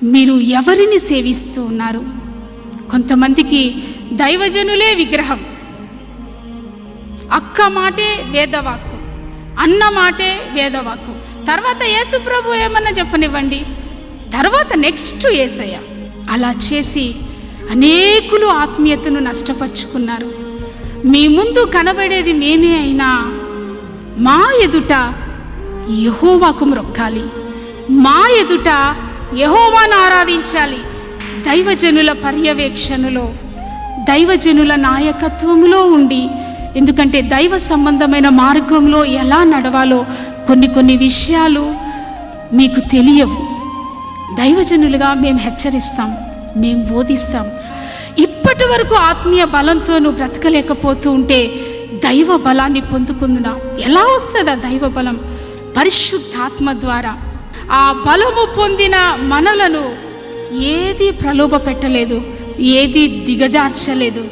మీరు ఎవరిని సేవిస్తూ ఉన్నారు? కొంతమందికి దైవజనులే విగ్రహం. అక్క మాటే వేదవాక్కు, అన్న మాటే వేదవాక్కు. తర్వాత యేసు ప్రభు ఏమన్నా చెప్పనివ్వండి, తర్వాత నెక్స్ట్ యేసయ్య. అలా చేసి అనేకులు ఆత్మీయతను నష్టపరుచుకున్నారు. మీ ముందు కనబడేది మేమే అయినా మా ఎదుట యెహోవాకు మొక్కాలి, మా ఎదుట యెహోవాను ఆరాధించాలి. దైవజనుల పర్యవేక్షణలో, దైవజనుల నాయకత్వంలో ఉండి, ఎందుకంటే దైవ సంబంధమైన మార్గంలో ఎలా నడవాలో కొన్ని విషయాలు మీకు తెలియవు. దైవజనులుగా మేము హెచ్చరిస్తాం, మేము బోధిస్తాం. ఇప్పటి వరకు ఆత్మీయ బలంతో నువ్వు బ్రతకలేకపోతూ ఉంటే దైవ బలాన్ని పొందుకుందునా? ఎలా వస్తుంది ఆ దైవ బలం? పరిశుద్ధాత్మ ద్వారా. ఆ బలము పొందిన మనలను ఏది ప్రలోభ పెట్టలేదు, ఏది దిగజార్చలేదు.